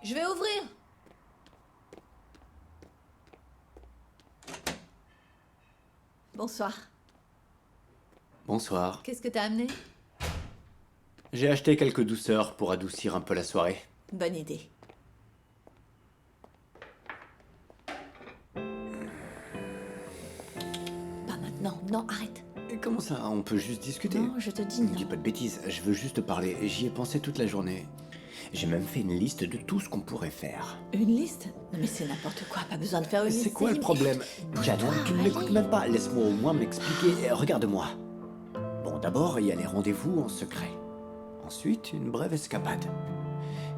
Je vais ouvrir. Bonsoir. Bonsoir. Qu'est-ce que t'as amené? J'ai acheté quelques douceurs pour adoucir un peu la soirée. Bonne idée. Pas maintenant. Non, arrête. Et comment ça? On peut juste discuter? Non, je te dis Ne non. dis pas de bêtises, je veux juste parler. J'y ai pensé toute la journée. J'ai même fait une liste de tout ce qu'on pourrait faire. Une liste? Non mais c'est n'importe quoi, pas besoin de faire une liste. C'est quoi le problème? Janan, tu ne m'écoutes même pas. Laisse-moi au moins m'expliquer. Regarde-moi. Bon, d'abord, il y a les rendez-vous en secret. Ensuite, une brève escapade.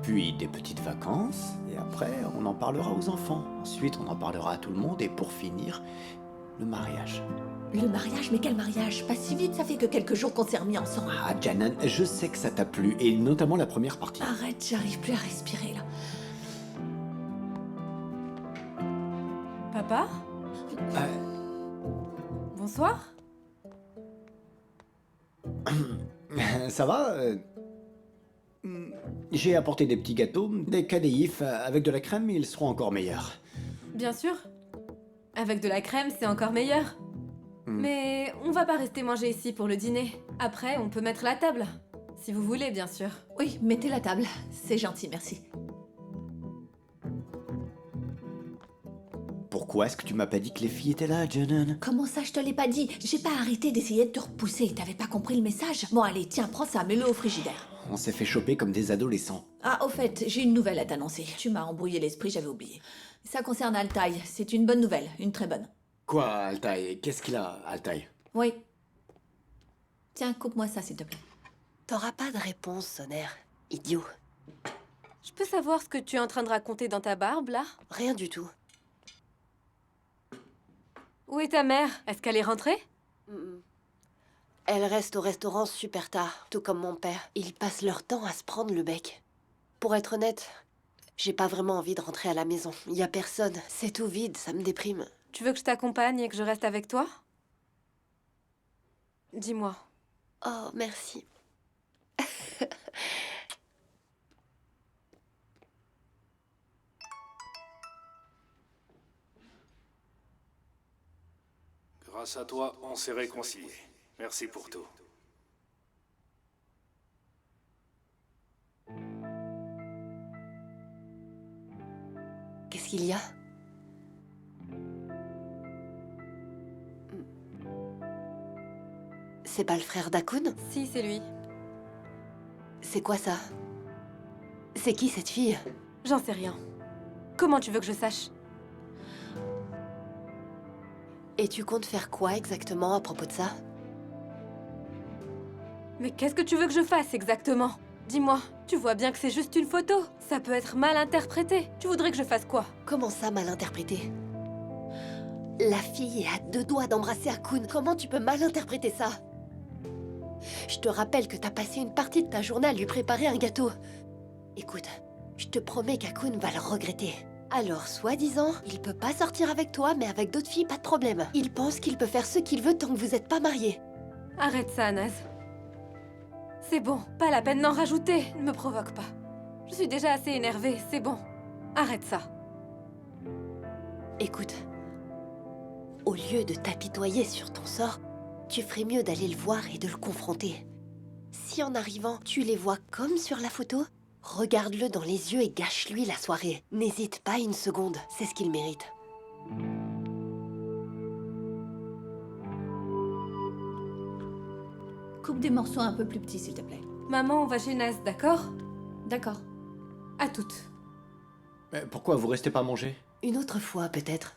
Puis des petites vacances. Et après, on en parlera aux enfants. Ensuite, on en parlera à tout le monde. Et pour finir, le mariage. Le mariage? Mais quel mariage? Pas si vite, ça fait que quelques jours qu'on s'est remis ensemble. Ah, Janan, je sais que ça t'a plu. Et notamment la première partie. Arrête, j'arrive plus à respirer là. Papa? Bonsoir? Ça va J'ai apporté des petits gâteaux, des cadéifs avec de la crème, ils seront encore meilleurs. Bien sûr. Avec de la crème, c'est encore meilleur. Mais on va pas rester manger ici pour le dîner. Après, on peut mettre la table. Si vous voulez, bien sûr. Oui, mettez la table. C'est gentil, merci. Pourquoi est-ce que tu m'as pas dit que les filles étaient là, Janan? Comment ça, je te l'ai pas dit? J'ai pas arrêté d'essayer de te repousser. T'avais pas compris le message? Bon, allez, tiens, prends ça, mets-le au frigidaire. On s'est fait choper comme des adolescents. Ah, au fait, j'ai une nouvelle à t'annoncer. Tu m'as embrouillé l'esprit, j'avais oublié. Ça concerne Altaï. C'est une bonne nouvelle, une très bonne. Quoi, Altaï? Qu'est-ce qu'il a, Altaï? Oui. Tiens, coupe-moi ça, s'il te plaît. T'auras pas de réponse, Soner. Idiot. Je peux savoir ce que tu es en train de raconter dans ta barbe, là? Rien du tout. Où est ta mère? Est-ce qu'elle est rentrée? Elle reste au restaurant super tard, tout comme mon père. Ils passent leur temps à se prendre le bec. Pour être honnête, j'ai pas vraiment envie de rentrer à la maison. Y a personne, c'est tout vide, ça me déprime. Tu veux que je t'accompagne et que je reste avec toi? Dis-moi. Oh, merci. Grâce à toi, on s'est réconciliés. Merci pour tout. Qu'est-ce qu'il y a? C'est pas le frère d'Akun? Si, c'est lui. C'est quoi ça? C'est qui cette fille? J'en sais rien. Comment tu veux que je sache? Et tu comptes faire quoi exactement à propos de ça? Mais qu'est-ce que tu veux que je fasse exactement? Dis-moi, tu vois bien que c'est juste une photo. Ça peut être mal interprété. Tu voudrais que je fasse quoi? Comment ça, mal interprété? La fille est à deux doigts d'embrasser Akun. Comment tu peux mal interpréter ça? Je te rappelle que t'as passé une partie de ta journée à lui préparer un gâteau. Écoute, je te promets qu'Akun va le regretter. Alors, soi-disant, il peut pas sortir avec toi, mais avec d'autres filles, pas de problème. Il pense qu'il peut faire ce qu'il veut tant que vous êtes pas mariés. Arrête ça, Anaz. C'est bon, pas la peine d'en rajouter. Ne me provoque pas. Je suis déjà assez énervée, c'est bon. Arrête ça. Écoute, au lieu de t'apitoyer sur ton sort, tu ferais mieux d'aller le voir et de le confronter. Si en arrivant, tu les vois comme sur la photo, regarde-le dans les yeux et gâche-lui la soirée. N'hésite pas une seconde, c'est ce qu'il mérite. Coupe des morceaux un peu plus petits, s'il te plaît. Maman, on va chez Naz, d'accord? D'accord. À toutes. Mais pourquoi vous restez pas manger? Une autre fois, peut-être.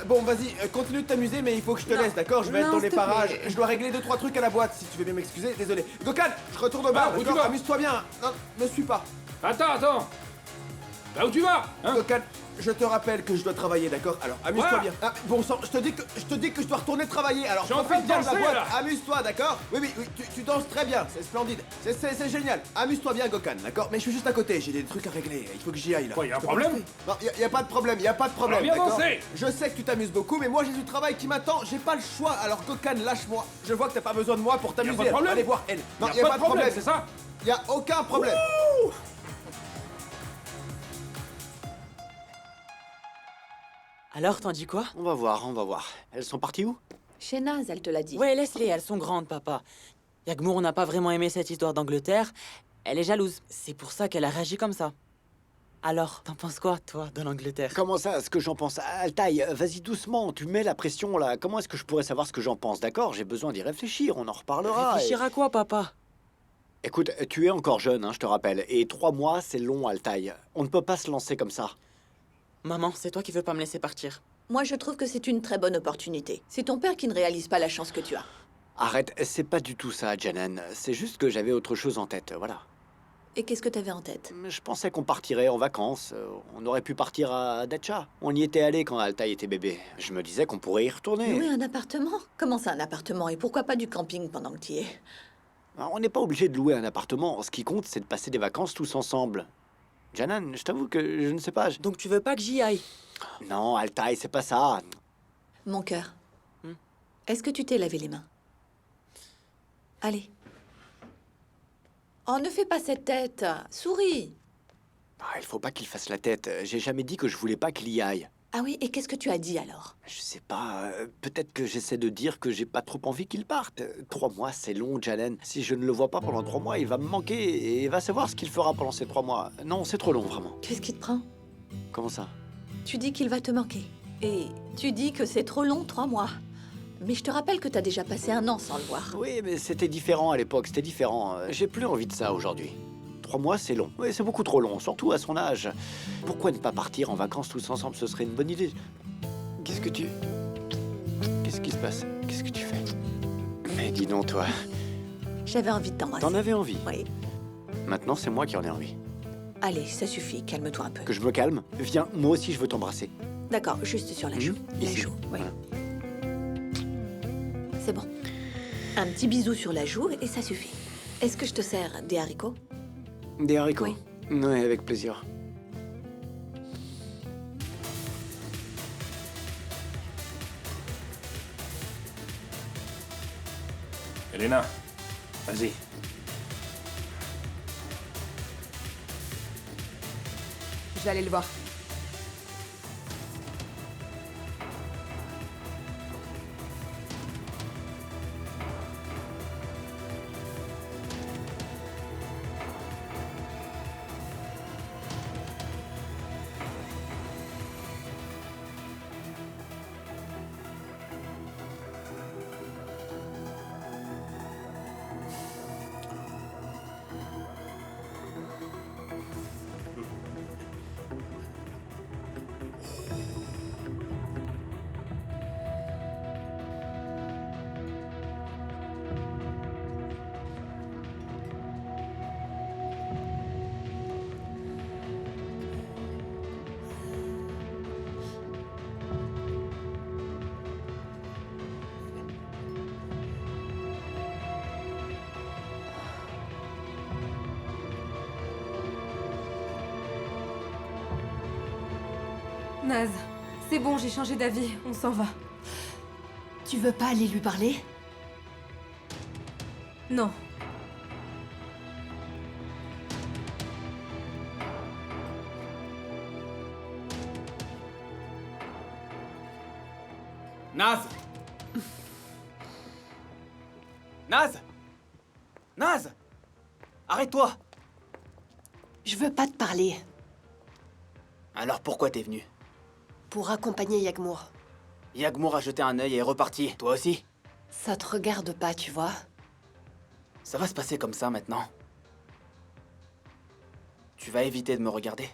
Bon, vas-y, continue de t'amuser, mais il faut que je te Non. laisse, d'accord? Je vais être Non, dans les s'il te plaît. parages. Je dois régler 2-3 trucs à la boîte, si tu veux bien m'excuser. Désolé. Gokan, je retourne au bar, Ah, où tu d'accord? vas? Amuse-toi bien. Non, me suis pas. Attends! Là où tu vas, hein? Gokan, je te rappelle que je dois travailler, d'accord? Alors, amuse-toi Voilà. bien. Ah, bon sang, je te dis que je dois retourner travailler, alors J'ai envie profite de bien de la danser, boîte, là. amuse-toi, d'accord? Oui, tu danses très bien, c'est splendide, c'est génial. Amuse-toi bien, Gokan, d'accord? Mais je suis juste à côté, j'ai des trucs à régler, il faut que j'y aille, là. Quoi, y a un Je peux pas problème? rester. Non, y a pas de problème, y a pas de problème, Alors, viens d'accord? danser. Je sais que tu t'amuses beaucoup, mais moi j'ai du travail qui m'attend, j'ai pas le choix, alors Gokan, lâche-moi. Je vois que t'as pas besoin de moi pour t'amuser. pas de problème. Allez voir elle. Non, Y a pas de problème, c'est ça? Y a aucun problème. Alors, t'en dis quoi? On va voir, on va voir. Elles sont parties où? Chez Naz, elle te l'a dit. Ouais, laisse-les, elles sont grandes, papa. Yagmour n'a pas vraiment aimé cette histoire d'Angleterre. Elle est jalouse. C'est pour ça qu'elle a réagi comme ça. Alors, t'en penses quoi, toi, de l'Angleterre? Comment ça, ce que j'en pense? Altaï, vas-y doucement, tu mets la pression là. Comment est-ce que je pourrais savoir ce que j'en pense? D'accord, j'ai besoin d'y réfléchir, on en reparlera. Réfléchir à quoi, papa? Écoute, tu es encore jeune, hein, je te rappelle. Et 3 mois, c'est long, Altaï. On ne peut pas se lancer comme ça. Maman, c'est toi qui veux pas me laisser partir. Moi, je trouve que c'est une très bonne opportunité. C'est ton père qui ne réalise pas la chance que tu as. Arrête, c'est pas du tout ça, Janen. C'est juste que j'avais autre chose en tête, voilà. Et qu'est-ce que t'avais en tête? Je pensais qu'on partirait en vacances. On aurait pu partir à Dacha. On y était allé quand Altaï était bébé. Je me disais qu'on pourrait y retourner. Louer un appartement? Comment ça, un appartement? Et pourquoi pas du camping pendant que t'y es? On n'est pas obligé de louer un appartement. Ce qui compte, c'est de passer des vacances tous ensemble. Janan, je t'avoue que je ne sais pas. Donc tu veux pas que j'y aille? Non, Altaï, c'est pas ça. Mon cœur, est-ce que tu t'es lavé les mains? Allez. Oh, ne fais pas cette tête. Souris. Ah, il faut pas qu'il fasse la tête. J'ai jamais dit que je voulais pas qu'il y aille. Ah oui, et qu'est-ce que tu as dit alors? Je sais pas, peut-être que j'essaie de dire que j'ai pas trop envie qu'il parte. 3 mois, c'est long, Janen. Si je ne le vois pas pendant 3 mois, il va me manquer et il va savoir ce qu'il fera pendant ces 3 mois. Non, c'est trop long, vraiment. Qu'est-ce qui te prend? Comment ça? Tu dis qu'il va te manquer. Et tu dis que c'est trop long, 3 mois. Mais je te rappelle que t'as déjà passé 1 an sans le voir. Oui, mais c'était différent à l'époque, c'était différent. J'ai plus envie de ça aujourd'hui. 3 mois, c'est long. Oui, c'est beaucoup trop long, surtout à son âge. Pourquoi ne pas partir en vacances tous ensemble? Ce serait une bonne idée. Qu'est-ce qui se passe? Qu'est-ce que tu fais? Mais dis donc, toi, J'avais envie de t'embrasser. t'en avais envie. Oui. Maintenant, c'est moi qui en ai envie. Allez, ça suffit, calme-toi un peu. Que je me calme? Viens, moi aussi, je veux t'embrasser. D'accord, juste sur la joue. La Ici. joue, oui. Voilà. C'est bon. Un petit bisou sur la joue et ça suffit. Est-ce que je te sers des haricots? Des haricots? Oui. Oui, avec plaisir. Elena, vas-y. Je vais aller le voir. Naz, c'est bon, j'ai changé d'avis, on s'en va. Tu veux pas aller lui parler? Non. Naz! Naz! Naz! Arrête-toi! Je veux pas te parler. Alors pourquoi t'es venu? Pour accompagner Yagmour. Yagmour a jeté un œil et est reparti. Toi aussi? Ça te regarde pas, tu vois. Ça va se passer comme ça maintenant. Tu vas éviter de me regarder?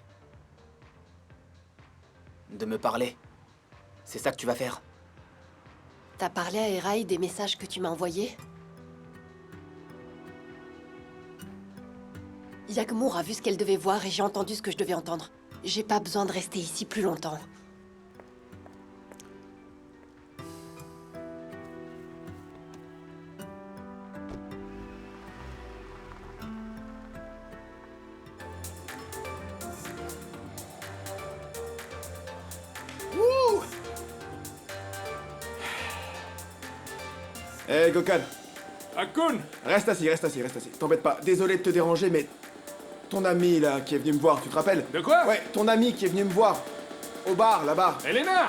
De me parler? C'est ça que tu vas faire? T'as parlé à Eraï des messages que tu m'as envoyés? Yagmour a vu ce qu'elle devait voir et j'ai entendu ce que je devais entendre. J'ai pas besoin de rester ici plus longtemps. Hé, Gokhan, Akun! reste assis. T'embête pas. Désolé de te déranger, mais ton ami là qui est venu me voir, tu te rappelles? De quoi? Ouais, ton ami qui est venu me voir au bar là-bas. Elena!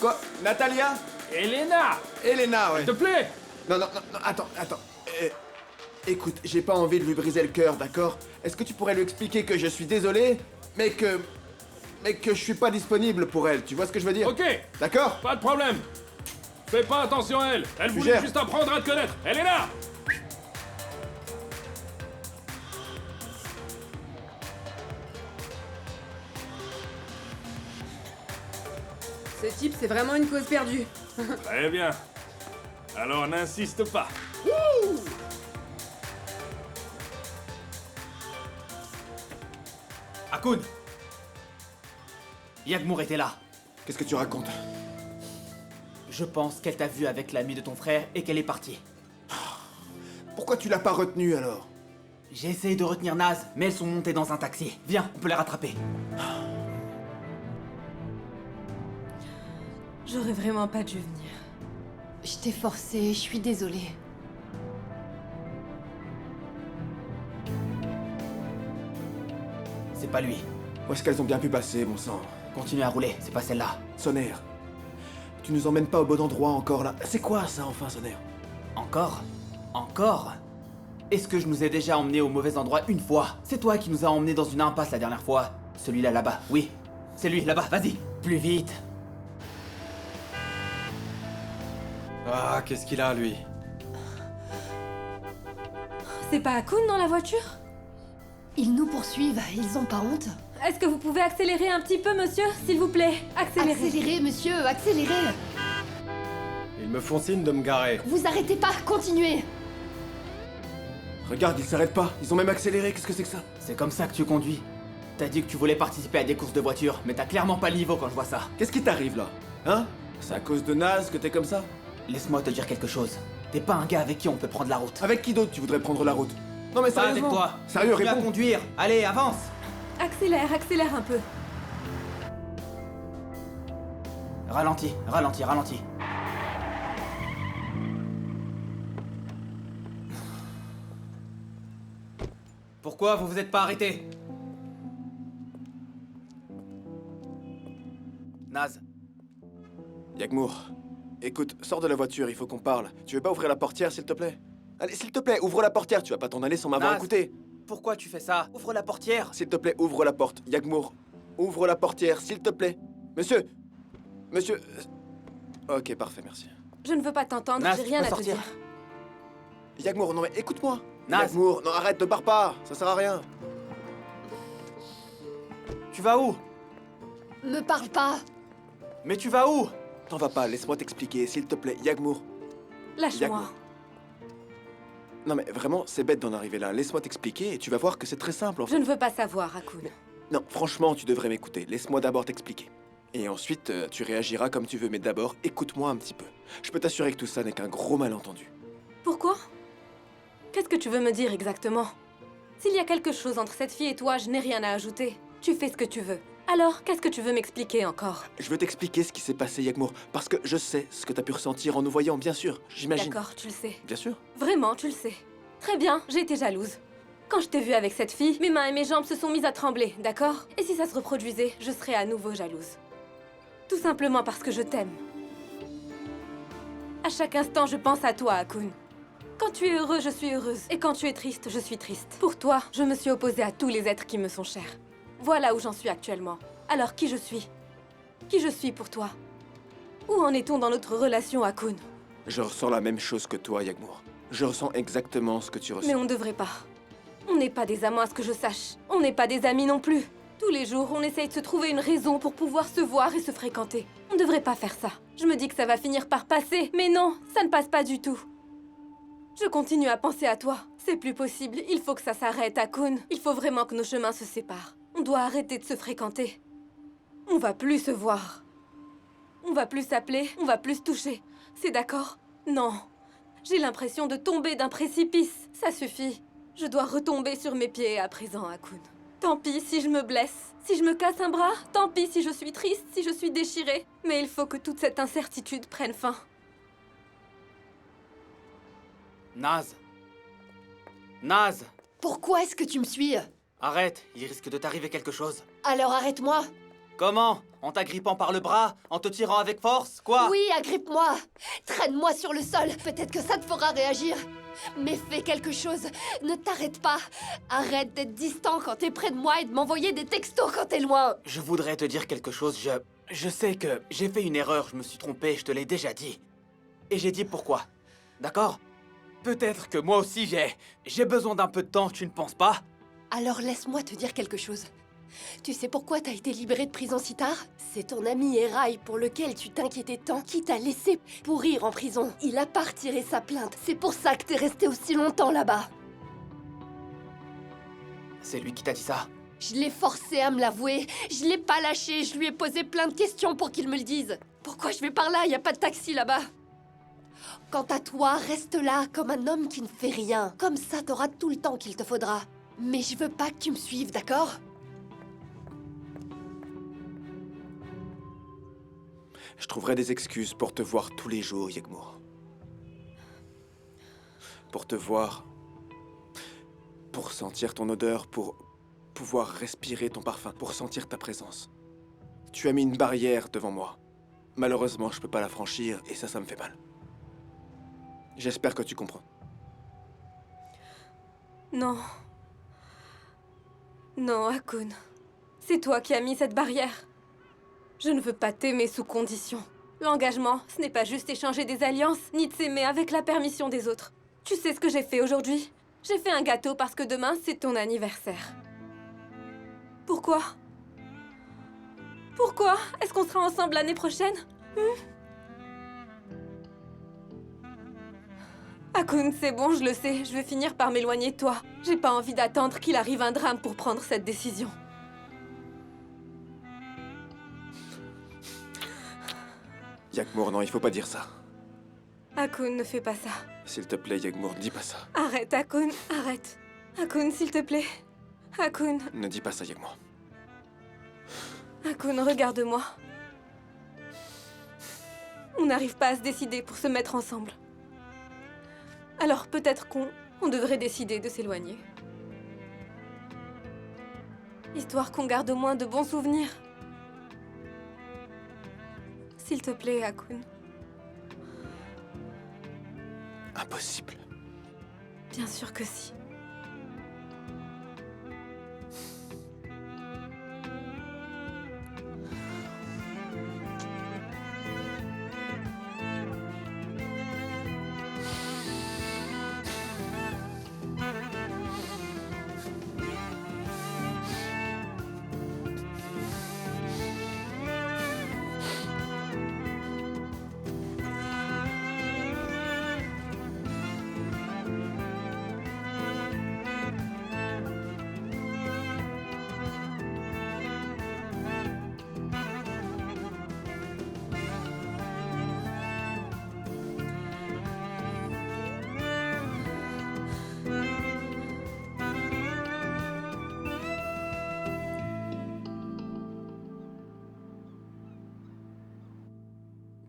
Quoi? Natalia? Elena! Elena, ouais. S'il te plaît! Non, attends. Écoute, j'ai pas envie de lui briser le cœur, d'accord? Est-ce que tu pourrais lui expliquer que je suis désolé, mais que je suis pas disponible pour elle, tu vois ce que je veux dire? Ok, D'accord? pas de problème. Fais pas attention à elle. Elle voulait gères. juste apprendre à te connaître. Elena! Ce type, c'est vraiment une cause perdue. Très bien. Alors n'insiste pas. Akun! Yagmour était là. Qu'est-ce que tu racontes? Je pense qu'elle t'a vu avec l'ami de ton frère et qu'elle est partie. Pourquoi tu l'as pas retenu alors? J'ai essayé de retenir Naz, mais elles sont montées dans un taxi. Viens, on peut les rattraper. J'aurais vraiment pas dû venir. Je t'ai forcé, je suis désolée. C'est pas lui. Où est-ce qu'elles ont bien pu passer, mon sang? Continue à rouler, c'est pas celle-là. Sonner. Tu nous emmènes pas au bon endroit encore là. C'est quoi ça enfin, Sonner? Encore? Encore? Est-ce que je nous ai déjà emmenés au mauvais endroit une fois? C'est toi qui nous as emmenés dans une impasse la dernière fois. Celui-là là-bas, oui. C'est lui, là-bas, vas-y. Plus vite. Ah, qu'est-ce qu'il a, lui? C'est pas Akun dans la voiture? Ils nous poursuivent, ils ont pas honte. Est-ce que vous pouvez accélérer un petit peu, monsieur? S'il vous plaît, accélérez. Accélérez, monsieur, accélérez. Ils me font signe de me garer. Vous arrêtez pas, continuez. Regarde, ils s'arrêtent pas. Ils ont même accéléré. Qu'est-ce que c'est que ça? C'est comme ça que tu conduis. T'as dit que tu voulais participer à des courses de voiture, mais t'as clairement pas le niveau quand je vois ça. Qu'est-ce qui t'arrive là? Hein? C'est à cause de Naz que t'es comme ça? Laisse-moi te dire quelque chose. T'es pas un gars avec qui on peut prendre la route. Avec qui d'autre tu voudrais prendre la route? Non mais Pas avec sérieusement. toi. Sérieux, Continue à réponds. conduire. Allez, avance. Accélère un peu. Ralentis. Pourquoi vous vous êtes pas arrêté? Naz, Yagmour, écoute, sors de la voiture, il faut qu'on parle. Tu veux pas ouvrir la portière, s'il te plaît? Allez, s'il te plaît, ouvre la portière, tu vas pas t'en aller sans m'avoir Naz. écouté. pourquoi tu fais ça? Ouvre la portière. S'il te plaît, ouvre la porte. Yagmour, ouvre la portière, s'il te plaît. Monsieur. Ok, parfait, merci. Je ne veux pas t'entendre, Naz, j'ai tu rien peux à te sortir. dire. Yagmour, non mais écoute-moi. Naz. Yagmour, non arrête, ne pars pas, ça sert à rien. Tu vas où? Me parle pas. Mais tu vas où? T'en vas pas, laisse-moi t'expliquer, s'il te plaît, Yagmour. Lâche-moi. Yagmour. Non mais vraiment, c'est bête d'en arriver là. Laisse-moi t'expliquer et tu vas voir que c'est très simple en Je fait. ne veux pas savoir, Akun. Non, franchement, tu devrais m'écouter. Laisse-moi d'abord t'expliquer. Et ensuite, tu réagiras comme tu veux, mais d'abord, écoute-moi un petit peu. Je peux t'assurer que tout ça n'est qu'un gros malentendu. Pourquoi? Qu'est-ce que tu veux me dire exactement? S'il y a quelque chose entre cette fille et toi, je n'ai rien à ajouter. Tu fais ce que tu veux. Alors, qu'est-ce que tu veux m'expliquer encore? Je veux t'expliquer ce qui s'est passé, Yagmour, parce que je sais ce que t'as pu ressentir en nous voyant, bien sûr, j'imagine. D'accord, tu le sais. Bien sûr. Vraiment, tu le sais. Très bien, j'ai été jalouse. Quand je t'ai vue avec cette fille, mes mains et mes jambes se sont mises à trembler, d'accord? Et si ça se reproduisait, je serais à nouveau jalouse. Tout simplement parce que je t'aime. À chaque instant, je pense à toi, Akun. Quand tu es heureux, je suis heureuse. Et quand tu es triste, je suis triste. Pour toi, je me suis opposée à tous les êtres qui me sont chers. Voilà où j'en suis actuellement. Alors, qui je suis? Qui je suis pour toi? Où en est-on dans notre relation, Akun? Je ressens la même chose que toi, Yagmour. Je ressens exactement ce que tu ressens. Mais on ne devrait pas. On n'est pas des amants à ce que je sache. On n'est pas des amis non plus. Tous les jours, on essaye de se trouver une raison pour pouvoir se voir et se fréquenter. On ne devrait pas faire ça. Je me dis que ça va finir par passer, mais non, ça ne passe pas du tout. Je continue à penser à toi. C'est plus possible, il faut que ça s'arrête, Akun. Il faut vraiment que nos chemins se séparent. On doit arrêter de se fréquenter. On va plus se voir. On va plus s'appeler, on va plus se toucher. C'est d'accord? Non. J'ai l'impression de tomber d'un précipice. Ça suffit. Je dois retomber sur mes pieds à présent, Akun. Tant pis si je me blesse, si je me casse un bras, tant pis si je suis triste, si je suis déchirée. Mais il faut que toute cette incertitude prenne fin. Naz. Naz. Pourquoi est-ce que tu me suis? Arrête, il risque de t'arriver quelque chose. Alors arrête-moi. Comment? En t'agrippant par le bras? En te tirant avec force? Quoi? Oui, agrippe-moi. Traîne-moi sur le sol. Peut-être que ça te fera réagir. Mais fais quelque chose. Ne t'arrête pas. Arrête d'être distant quand t'es près de moi et de m'envoyer des textos quand t'es loin. Je voudrais te dire quelque chose, je sais que j'ai fait une erreur, je me suis trompé, je te l'ai déjà dit. Et j'ai dit pourquoi. D'accord? Peut-être que moi aussi j'ai besoin d'un peu de temps, tu ne penses pas? Alors laisse-moi te dire quelque chose. Tu sais pourquoi t'as été libéré de prison si tard? C'est ton ami Eraï pour lequel tu t'inquiétais tant qui t'a laissé pourrir en prison. Il a pas retiré sa plainte. C'est pour ça que t'es resté aussi longtemps là-bas. C'est lui qui t'a dit ça? Je l'ai forcé à me l'avouer. Je l'ai pas lâché. Je lui ai posé plein de questions pour qu'il me le dise. Pourquoi je vais par là? Y a pas de taxi là-bas. Quant à toi, reste là comme un homme qui ne fait rien. Comme ça, t'auras tout le temps qu'il te faudra. Mais je veux pas que tu me suives, d'accord? Je trouverai des excuses pour te voir tous les jours, Yegmour. Pour te voir. Pour sentir ton odeur, pour pouvoir respirer ton parfum, pour sentir ta présence. Tu as mis une barrière devant moi. Malheureusement, je peux pas la franchir et ça me fait mal. J'espère que tu comprends. Non. Non, Akun. C'est toi qui as mis cette barrière. Je ne veux pas t'aimer sous condition. L'engagement, ce n'est pas juste échanger des alliances, ni de s'aimer avec la permission des autres. Tu sais ce que j'ai fait aujourd'hui? J'ai fait un gâteau parce que demain, c'est ton anniversaire. Pourquoi? Pourquoi? Est-ce qu'on sera ensemble l'année prochaine? Akun, c'est bon, je le sais. Je vais finir par m'éloigner de toi. J'ai pas envie d'attendre qu'il arrive un drame pour prendre cette décision. Yegmour, non, il faut pas dire ça. Akun, ne fais pas ça. S'il te plaît, Yegmour, dis pas ça. Arrête, Akun, arrête. Akun, s'il te plaît. Akun, Ne dis pas ça, Yegmour. Akun, regarde-moi. On n'arrive pas à se décider pour se mettre ensemble. Alors peut-être qu'on devrait décider de s'éloigner. Histoire qu'on garde au moins de bons souvenirs. S'il te plaît, Akun. Impossible. Bien sûr que si.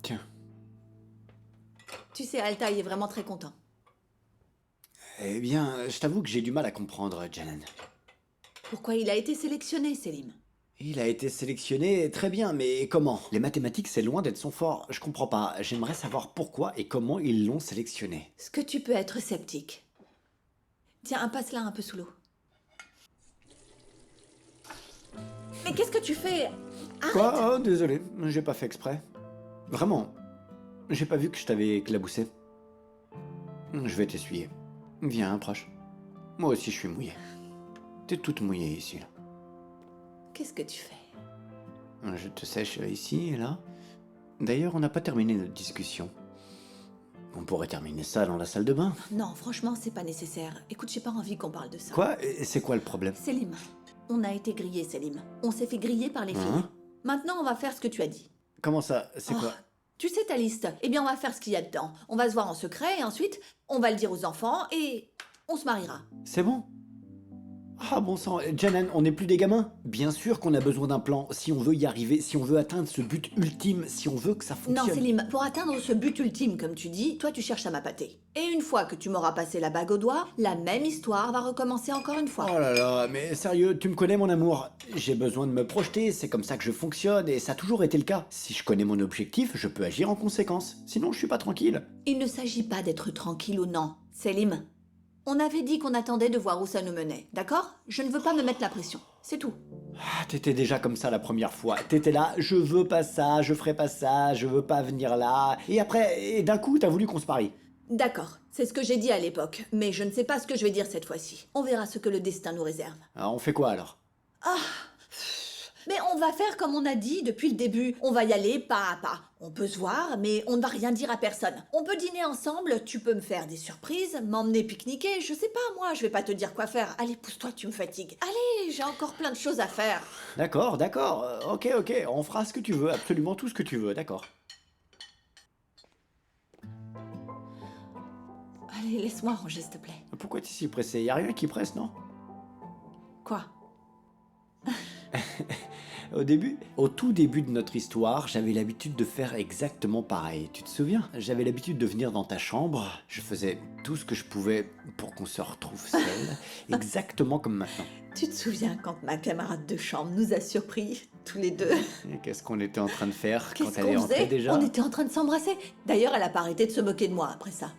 Tiens. Tu sais, Altaï est vraiment très content. Eh bien, je t'avoue que j'ai du mal à comprendre, Janan. Pourquoi il a été sélectionné, Selim? Il a été sélectionné, très bien, mais comment? Les mathématiques, c'est loin d'être son fort. Je comprends pas. J'aimerais savoir pourquoi et comment ils l'ont sélectionné. Est-ce que tu peux être sceptique? Tiens, passe-la un peu sous l'eau. Mais qu'est-ce que tu fais? Arrête! Quoi? Oh, désolé, j'ai pas fait exprès. Vraiment, j'ai pas vu que je t'avais éclaboussé. Je vais t'essuyer. Viens, proche. Moi aussi, je suis mouillé. T'es toute mouillée ici, là. Qu'est-ce que tu fais? Je te sèche ici et là. D'ailleurs, on n'a pas terminé notre discussion. On pourrait terminer ça dans la salle de bain. Non, franchement, c'est pas nécessaire. Écoute, j'ai pas envie qu'on parle de ça. Quoi? Et c'est quoi le problème? Selim, on a été grillés, Selim. On s'est fait griller par les filles. Hein? Maintenant, on va faire ce que tu as dit. Comment ça? C'est quoi? Tu sais ta liste? Eh bien, on va faire ce qu'il y a dedans. On va se voir en secret et ensuite, on va le dire aux enfants et on se mariera. C'est bon? Ah bon sang, Janan, on n'est plus des gamins? Bien sûr qu'on a besoin d'un plan, si on veut y arriver, si on veut atteindre ce but ultime, si on veut que ça fonctionne. Non, Selim, pour atteindre ce but ultime, comme tu dis, toi tu cherches à m'appâter. Et une fois que tu m'auras passé la bague au doigt, la même histoire va recommencer encore une fois. Oh là là, mais sérieux, tu me connais mon amour. J'ai besoin de me projeter, c'est comme ça que je fonctionne et ça a toujours été le cas. Si je connais mon objectif, je peux agir en conséquence. Sinon, je suis pas tranquille. Il ne s'agit pas d'être tranquille ou non, Selim. On avait dit qu'on attendait de voir où ça nous menait, d'accord? Je ne veux pas me mettre la pression, c'est tout. Ah, t'étais déjà comme ça la première fois. T'étais là, je veux pas ça, je ferai pas ça, je veux pas venir là. Et après, et d'un coup, t'as voulu qu'on se parie. D'accord, c'est ce que j'ai dit à l'époque, mais je ne sais pas ce que je vais dire cette fois-ci. On verra ce que le destin nous réserve. Alors, on fait quoi alors? Mais on va faire comme on a dit depuis le début. On va y aller pas à pas. On peut se voir, mais on ne va rien dire à personne. On peut dîner ensemble, tu peux me faire des surprises, m'emmener pique-niquer, je sais pas moi, je vais pas te dire quoi faire. Allez, pousse-toi, tu me fatigues. Allez, j'ai encore plein de choses à faire. D'accord, d'accord, ok, on fera ce que tu veux, absolument tout ce que tu veux, d'accord. Allez, laisse-moi ranger, s'il te plaît. Pourquoi t'es si pressé? Y a rien qui presse, non? Quoi? Au tout début de notre histoire, j'avais l'habitude de faire exactement pareil. Tu te souviens? J'avais l'habitude de venir dans ta chambre, je faisais tout ce que je pouvais pour qu'on se retrouve seul, exactement comme maintenant. Tu te souviens quand ma camarade de chambre nous a surpris, tous les deux? Et qu'est-ce qu'on était en train de faire quand Qu'est-ce elle est qu'on rentrée faisait? déjà? On était en train de s'embrasser. D'ailleurs, elle a pas arrêté de se moquer de moi après ça.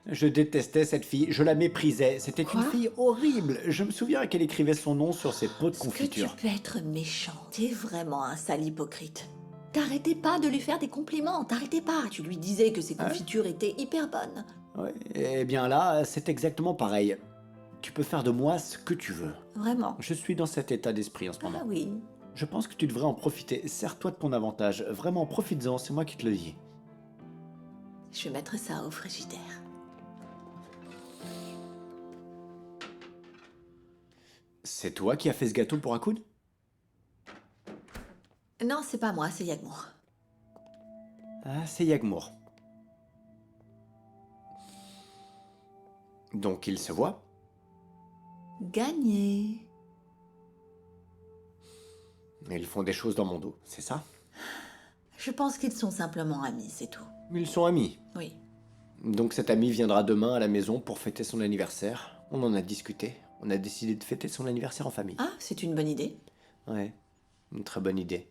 Je détestais cette fille, je la méprisais. C'était une Quoi? fille horrible. Je me souviens qu'elle écrivait son nom sur ses pots de Est-ce que confiture. tu peux être méchant? T'es vraiment un sale hypocrite. T'arrêtais pas de lui faire des compliments, t'arrêtais pas. Tu lui disais que ses confitures étaient hyper bonnes. Ouais, eh bien là, c'est exactement pareil. Tu peux faire de moi ce que tu veux. Vraiment. Je suis dans cet état d'esprit en ce moment. Ah oui. Je pense que tu devrais en profiter. Sers-toi de ton avantage. Vraiment, profites-en, c'est moi qui te le dis. Je vais mettre ça au frigidaire. C'est toi qui as fait ce gâteau pour Akun? Non, c'est pas moi, c'est Yagmour. Ah, c'est Yagmour. Donc ils se voient? Gagné. Ils font des choses dans mon dos, c'est ça? Je pense qu'ils sont simplement amis, c'est tout. Ils sont amis. Oui. Donc cet ami viendra demain à la maison pour fêter son anniversaire. On en a discuté. On a décidé de fêter son anniversaire en famille. Ah, c'est une bonne idée. Ouais, une très bonne idée.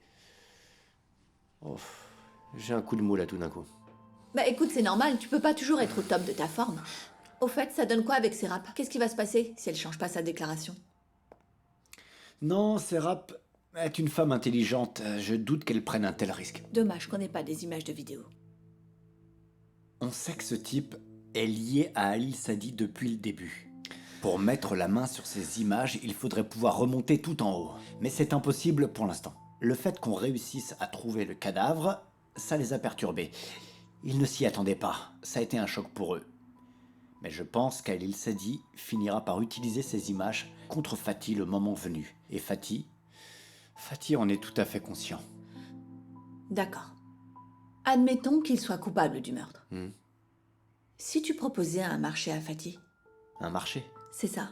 Oh, j'ai un coup de mou là tout d'un coup. Bah écoute, c'est normal, tu peux pas toujours être au top de ta forme. Au fait, ça donne quoi avec Serap? Qu'est-ce qui va se passer si elle change pas sa déclaration? Non, Serap est une femme intelligente. Je doute qu'elle prenne un tel risque. Dommage qu'on n'ait pas des images de vidéo. On sait que ce type est lié à Alil Sadi depuis le début. Pour mettre la main sur ces images, il faudrait pouvoir remonter tout en haut. Mais c'est impossible pour l'instant. Le fait qu'on réussisse à trouver le cadavre, ça les a perturbés. Ils ne s'y attendaient pas. Ça a été un choc pour eux. Mais je pense qu'Alil Sadi finira par utiliser ces images contre Fatih le moment venu. Et Fatih en est tout à fait conscient. D'accord. Admettons qu'il soit coupable du meurtre. Hmm. Si tu proposais un marché à Fatih, Un marché? c'est ça.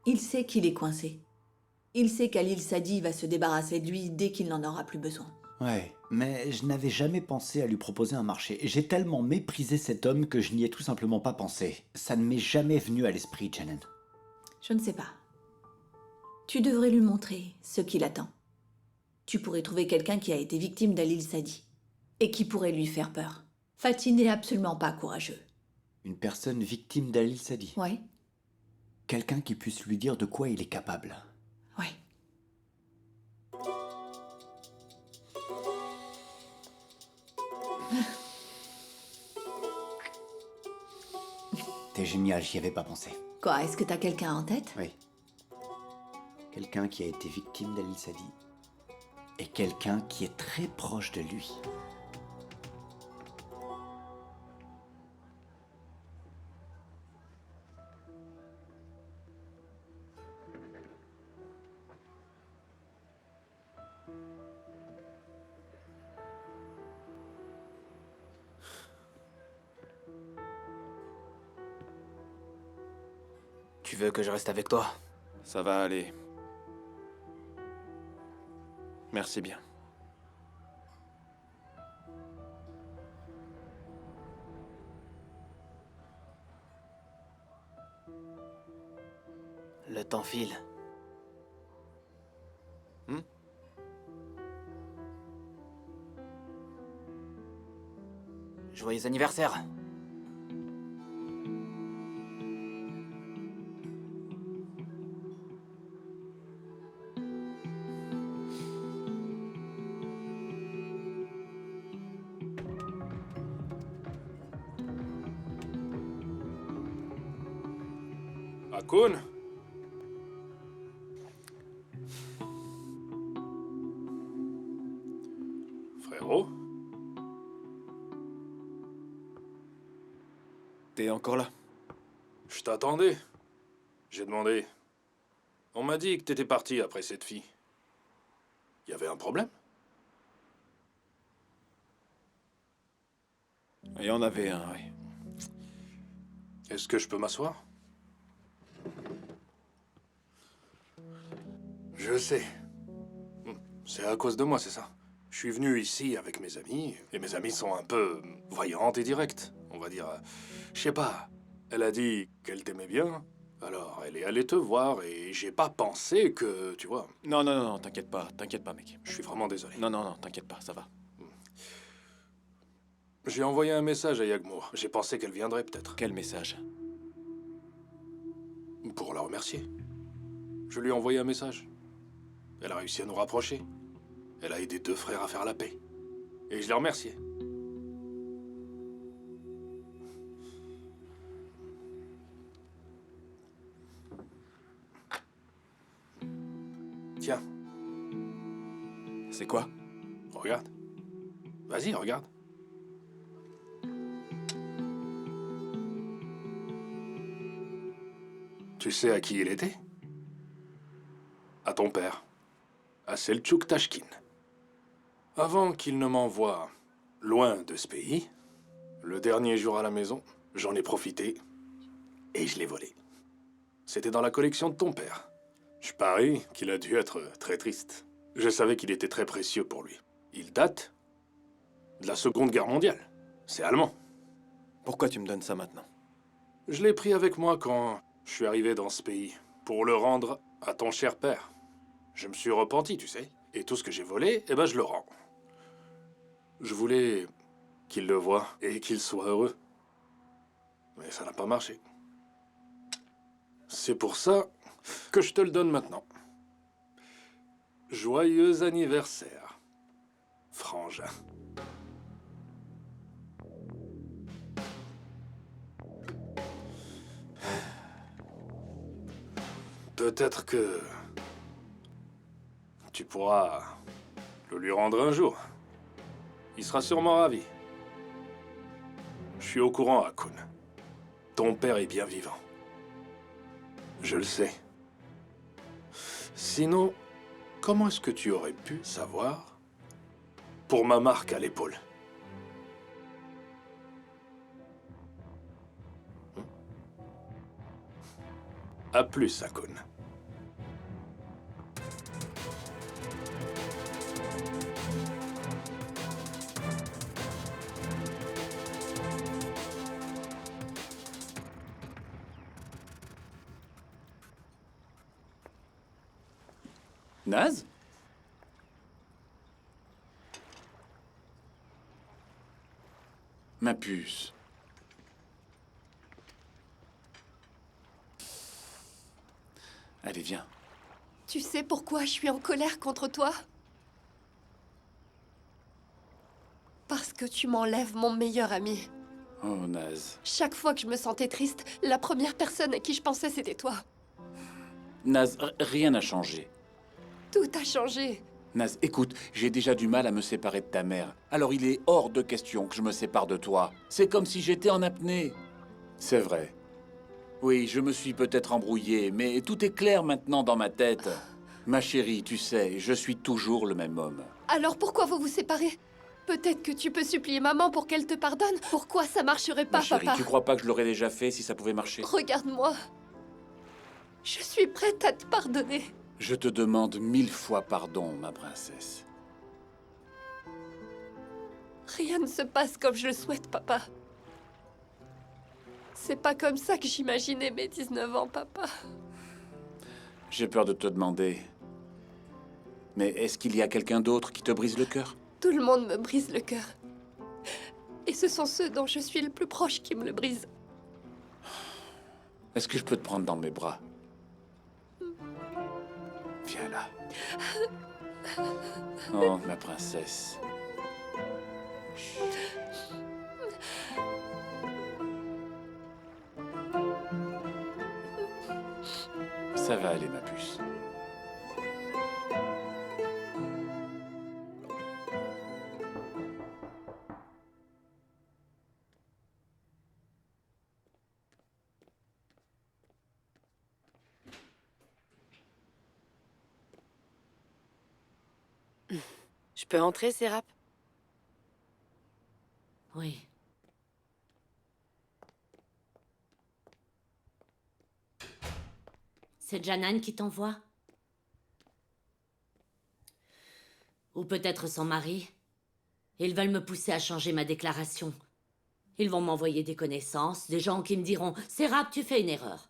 Il sait qu'il est coincé. Il sait qu'Alil Sadi va se débarrasser de lui dès qu'il n'en aura plus besoin. Ouais, mais je n'avais jamais pensé à lui proposer un marché. J'ai tellement méprisé cet homme que je n'y ai tout simplement pas pensé. Ça ne m'est jamais venu à l'esprit, Janan. Je ne sais pas. Tu devrais lui montrer ce qu'il attend. Tu pourrais trouver quelqu'un qui a été victime d'Alil Sadi et qui pourrait lui faire peur. Fatih n'est absolument pas courageux. Une personne victime d'Alil Sadi. Ouais, Quelqu'un qui puisse lui dire de quoi il est capable. ouais. T'es génial, j'y avais pas pensé. Quoi, est-ce que t'as quelqu'un en tête? Oui. Quelqu'un qui a été victime d'Alil Sadi. Et quelqu'un qui est très proche de lui. Tu veux que je reste avec toi? Ça va aller. Merci bien. Le temps file. Joyeux anniversaire! Akun? Frérot? T'es encore là? Je t'attendais. J'ai demandé. On m'a dit que t'étais parti après cette fille. Y avait un problème? Il y en avait un, oui. Est-ce que je peux m'asseoir? Je sais. C'est à cause de moi, c'est ça. Je suis venu ici avec mes amis, et mes amis sont un peu voyantes et directes. On va dire, je sais pas. Elle a dit qu'elle t'aimait bien, alors elle est allée te voir, et j'ai pas pensé que, tu vois... Non, t'inquiète pas, mec. Je suis vraiment désolé. Non, t'inquiète pas, ça va. J'ai envoyé un message à Yagmour. J'ai pensé qu'elle viendrait peut-être. Quel message? Pour la remercier. Je lui ai envoyé un message. Elle a réussi à nous rapprocher. Elle a aidé deux frères à faire la paix. Et je l'ai remercié. Tiens, C'est quoi? regarde. Vas-y, regarde. Tu sais à qui il était? À ton père. À Selçuk Tashkin. Avant qu'il ne m'envoie loin de ce pays, le dernier jour à la maison, j'en ai profité et je l'ai volé. C'était dans la collection de ton père. Je parie qu'il a dû être très triste. Je savais qu'il était très précieux pour lui. Il date de la Seconde Guerre mondiale. C'est allemand. Pourquoi tu me donnes ça maintenant? Je l'ai pris avec moi quand je suis arrivé dans ce pays, pour le rendre à ton cher père. Je me suis repenti, tu sais. Et tout ce que j'ai volé, eh ben je le rends. Je voulais qu'il le voie et qu'il soit heureux. Mais ça n'a pas marché. C'est pour ça que je te le donne maintenant. Joyeux anniversaire, frangin. Peut-être que tu pourras le lui rendre un jour. Il sera sûrement ravi. Je suis au courant, Akun. Ton père est bien vivant. Je le sais. Sinon, comment est-ce que tu aurais pu savoir pour ma marque à l'épaule? À plus, Akun. Naz? Ma puce. Allez, viens. Tu sais pourquoi je suis en colère contre toi? Parce que tu m'enlèves mon meilleur ami. Oh, Naz. Chaque fois que je me sentais triste, la première personne à qui je pensais, c'était toi. Naz, rien n'a changé. Tout a changé. Naz, écoute, j'ai déjà du mal à me séparer de ta mère. Alors il est hors de question que je me sépare de toi. C'est comme si j'étais en apnée. C'est vrai. Oui, je me suis peut-être embrouillé, mais tout est clair maintenant dans ma tête. Ma chérie, tu sais, je suis toujours le même homme. Alors pourquoi vous vous séparez? Peut-être que tu peux supplier maman pour qu'elle te pardonne. Pourquoi ça marcherait pas, Ma chérie, papa? tu crois pas que je l'aurais déjà fait si ça pouvait marcher? Regarde-moi. Je suis prête à te pardonner. Je te demande 1000 fois pardon, ma princesse. Rien ne se passe comme je le souhaite, papa. C'est pas comme ça que j'imaginais mes 19 ans, papa. J'ai peur de te demander. Mais est-ce qu'il y a quelqu'un d'autre qui te brise le cœur? Tout le monde me brise le cœur. Et ce sont ceux dont je suis le plus proche qui me le brisent. Est-ce que je peux te prendre dans mes bras? Viens là. Oh, ma princesse. Ça va aller, ma puce. Je peux entrer, Sérap? Oui. C'est Janan qui t'envoie? Ou peut-être son mari? Ils veulent me pousser à changer ma déclaration. Ils vont m'envoyer des connaissances, des gens qui me diront « Sérap, tu fais une erreur ».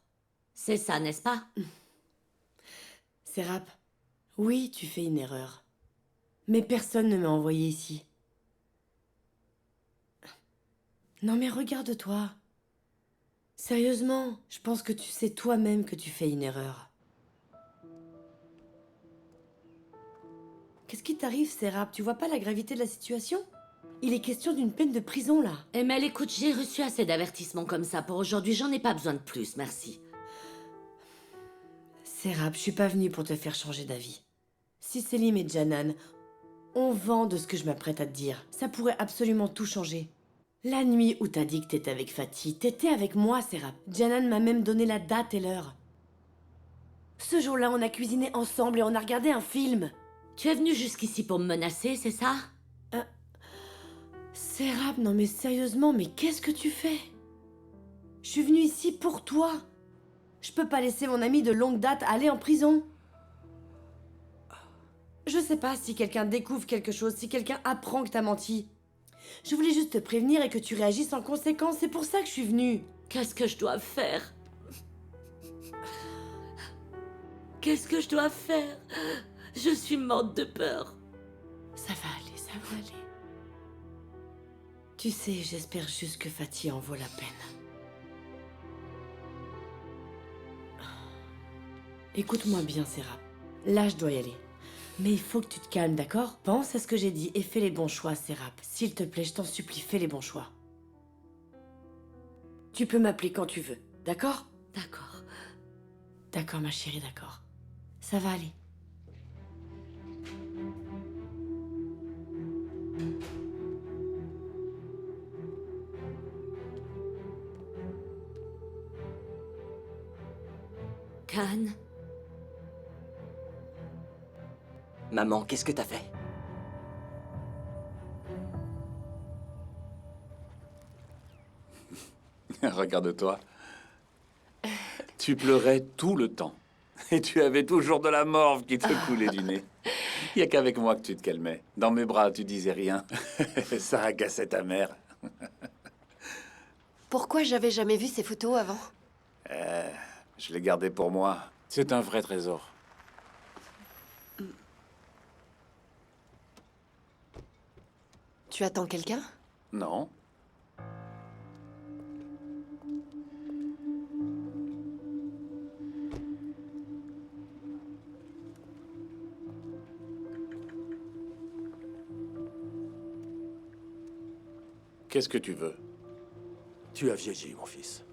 C'est ça, n'est-ce pas? Sérap, oui, tu fais une erreur. Mais personne ne m'a envoyé ici. Non mais regarde-toi. Sérieusement, je pense que tu sais toi-même que tu fais une erreur. Qu'est-ce qui t'arrive, Sérap? Tu vois pas la gravité de la situation? Il est question d'une peine de prison, là. Eh mais écoute, j'ai reçu assez d'avertissements comme ça pour aujourd'hui. J'en ai pas besoin de plus, merci. Sérap, je suis pas venue pour te faire changer d'avis. Si Selim et Janan ont vent de ce que je m'apprête à te dire, ça pourrait absolument tout changer. La nuit où t'as dit que t'étais avec Fatih, t'étais avec moi, Sérap. Janan m'a même donné la date et l'heure. Ce jour-là, on a cuisiné ensemble et on a regardé un film. Tu es venu jusqu'ici pour me menacer, c'est ça? Sérap, non mais sérieusement, mais qu'est-ce que tu fais? Je suis venue ici pour toi. Je peux pas laisser mon ami de longue date aller en prison. Je sais pas si quelqu'un découvre quelque chose, si quelqu'un apprend que t'as menti. Je voulais juste te prévenir et que tu réagisses en conséquence, c'est pour ça que je suis venue. Qu'est-ce que je dois faire? Qu'est-ce que je dois faire? Je suis morte de peur. Ça va aller, ça va aller. Tu sais, j'espère juste que Fatih en vaut la peine. Écoute-moi bien, Sérap. Là, je dois y aller. Mais il faut que tu te calmes, d'accord? Pense à ce que j'ai dit et fais les bons choix, Sérap. S'il te plaît, je t'en supplie, fais les bons choix. Tu peux m'appeler quand tu veux, d'accord? D'accord. D'accord, ma chérie, d'accord. Ça va aller. Khan? Maman, qu'est-ce que t'as fait? Regarde-toi. Tu pleurais tout le temps. Et tu avais toujours de la morve qui te coulait du nez. Il n'y a qu'avec moi que tu te calmais. Dans mes bras, tu disais rien. Ça agaçait ta mère. Pourquoi j'avais jamais vu ces photos avant? Je les gardais pour moi. C'est un vrai trésor. Tu attends quelqu'un? Non. Qu'est-ce que tu veux? Tu as vieilli, mon fils.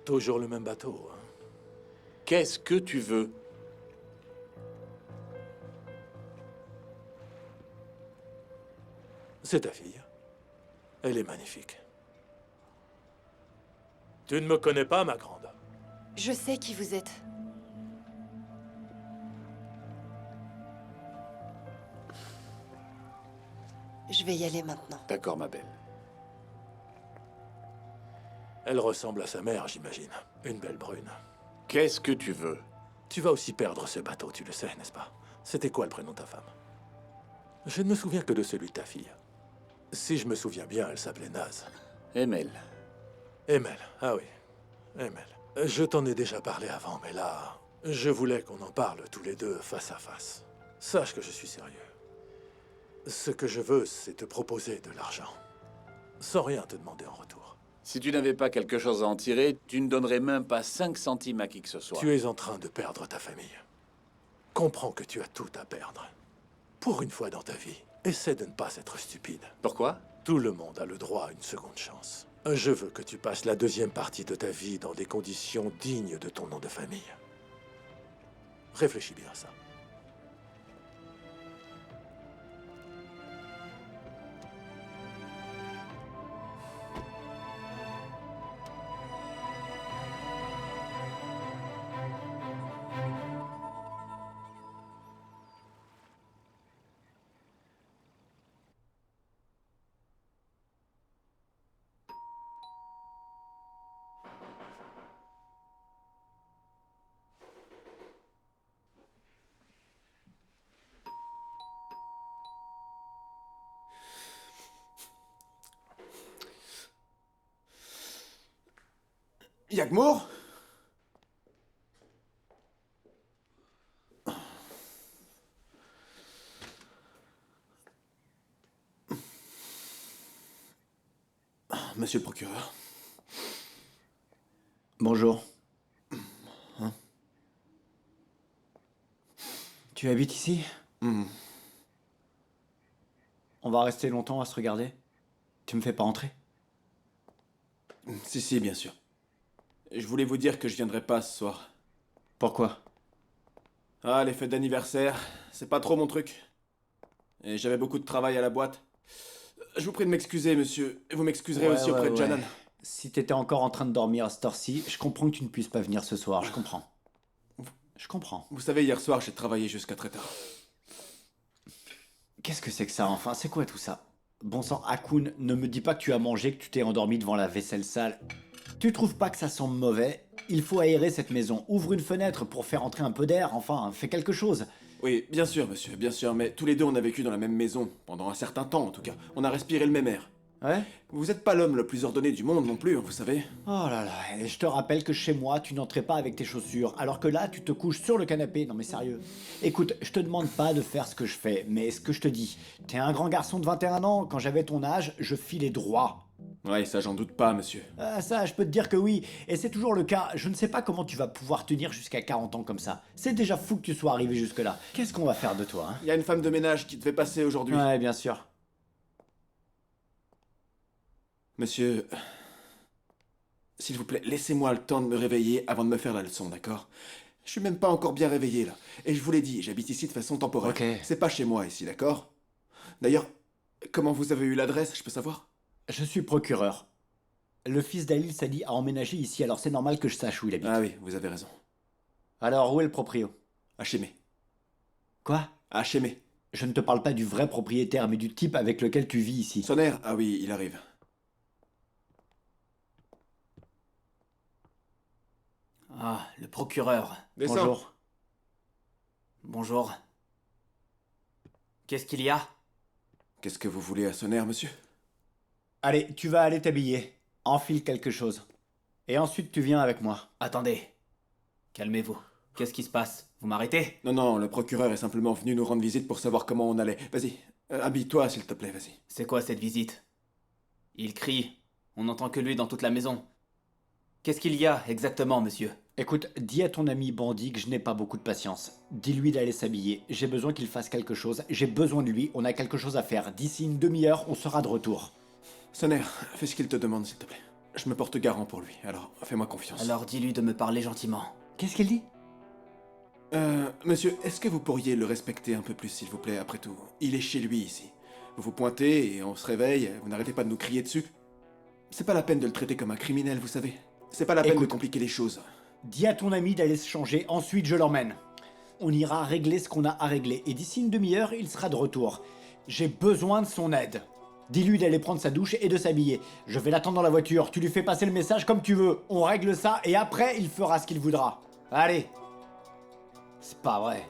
Toujours le même bateau, hein? Qu'est-ce que tu veux? C'est ta fille. Elle est magnifique. Tu ne me connais pas, ma grande? Je sais qui vous êtes. Je vais y aller maintenant. D'accord, ma belle. Elle ressemble à sa mère, j'imagine. Une belle brune. Qu'est-ce que tu veux? Tu vas aussi perdre ce bateau, tu le sais, n'est-ce pas? C'était quoi le prénom de ta femme? Je ne me souviens que de celui de ta fille. Si je me souviens bien, elle s'appelait Naz. Emel. Emel, ah oui. Emel. Je t'en ai déjà parlé avant, mais là, je voulais qu'on en parle tous les deux face à face. Sache que je suis sérieux. Ce que je veux, c'est te proposer de l'argent. Sans rien te demander en retour. Si tu n'avais pas quelque chose à en tirer, tu ne donnerais même pas 5 centimes à qui que ce soit. Tu es en train de perdre ta famille. Comprends que tu as tout à perdre. Pour une fois dans ta vie, essaie de ne pas être stupide. Pourquoi? Tout le monde a le droit à une seconde chance. Je veux que tu passes la deuxième partie de ta vie dans des conditions dignes de ton nom de famille. Réfléchis bien à ça. Yagmour? Monsieur le procureur. Bonjour. Hein? Tu habites ici? On va rester longtemps à se regarder? Tu me fais pas entrer? Si, bien sûr. Je voulais vous dire que je viendrai pas ce soir. Pourquoi? Ah, les fêtes d'anniversaire, c'est pas trop mon truc. Et j'avais beaucoup de travail à la boîte. Je vous prie de m'excuser, monsieur. Vous m'excuserez aussi auprès de Janan. Si t'étais encore en train de dormir à cette heure-ci, je comprends que tu ne puisses pas venir ce soir, je comprends. Je comprends. Vous savez, hier soir, j'ai travaillé jusqu'à très tard. Qu'est-ce que c'est que ça, enfin? C'est quoi tout ça? Bon sang, Hakoun, ne me dis pas que tu as mangé, que tu t'es endormi devant la vaisselle sale. Tu trouves pas que ça sent mauvais? Il faut aérer cette maison. Ouvre une fenêtre pour faire entrer un peu d'air, enfin, fais quelque chose. Oui, bien sûr, monsieur, bien sûr, mais tous les deux, on a vécu dans la même maison, pendant un certain temps, en tout cas. On a respiré le même air. Ouais? Vous êtes pas l'homme le plus ordonné du monde non plus, vous savez. Oh là là, et je te rappelle que chez moi, tu n'entrais pas avec tes chaussures, alors que là, tu te couches sur le canapé. Non mais sérieux. Écoute, je te demande pas de faire ce que je fais, mais ce que je te dis, t'es un grand garçon de 21 ans, quand j'avais ton âge, je filais droit. Ouais, ça j'en doute pas, monsieur. Ah, ça, je peux te dire que oui, et c'est toujours le cas. Je ne sais pas comment tu vas pouvoir tenir jusqu'à 40 ans comme ça. C'est déjà fou que tu sois arrivé jusque-là. Qu'est-ce qu'on va faire de toi, hein? Il y a une femme de ménage qui devait passer aujourd'hui. Ouais, bien sûr. Monsieur... S'il vous plaît, laissez-moi le temps de me réveiller avant de me faire la leçon, d'accord? Je suis même pas encore bien réveillé, là. Et je vous l'ai dit, j'habite ici de façon temporaire. Ok. C'est pas chez moi, ici, d'accord? D'ailleurs, comment vous avez eu l'adresse, je peux savoir? Je suis procureur. Le fils d'Alil Sadi a emménagé ici, alors c'est normal que je sache où il habite. Ah oui, vous avez raison. Alors, où est le proprio? À Chémé. Quoi? À Chémé. Je ne te parle pas du vrai propriétaire, mais du type avec lequel tu vis ici. Sonner? Ah oui, il arrive. Ah, le procureur. Descends. Bonjour. Bonjour. Qu'est-ce qu'il y a? Qu'est-ce que vous voulez à Sonner, monsieur? Allez, tu vas aller t'habiller. Enfile quelque chose. Et ensuite, tu viens avec moi. Attendez. Calmez-vous. Qu'est-ce qui se passe? Vous m'arrêtez? Non, le procureur est simplement venu nous rendre visite pour savoir comment on allait. Vas-y, habille-toi, s'il te plaît, vas-y. C'est quoi cette visite? Il crie. On n'entend que lui dans toute la maison. Qu'est-ce qu'il y a exactement, monsieur? Écoute, dis à ton ami bandit que je n'ai pas beaucoup de patience. Dis-lui d'aller s'habiller. J'ai besoin qu'il fasse quelque chose. J'ai besoin de lui. On a quelque chose à faire. D'ici une demi-heure, on sera de retour. Sonner, fais ce qu'il te demande, s'il te plaît. Je me porte garant pour lui, alors fais-moi confiance. Alors dis-lui de me parler gentiment. Qu'est-ce qu'il dit? Monsieur, est-ce que vous pourriez le respecter un peu plus, s'il vous plaît, après tout? Il est chez lui, ici. Vous vous pointez et on se réveille, vous n'arrêtez pas de nous crier dessus. C'est pas la peine de le traiter comme un criminel, vous savez. C'est pas la peine de compliquer les choses. Dis à ton ami d'aller se changer, ensuite je l'emmène. On ira régler ce qu'on a à régler, et d'ici une demi-heure, il sera de retour. J'ai besoin de son aide. Dis-lui d'aller prendre sa douche et de s'habiller. Je vais l'attendre dans la voiture, tu lui fais passer le message comme tu veux. On règle ça et après, il fera ce qu'il voudra. Allez. C'est pas vrai.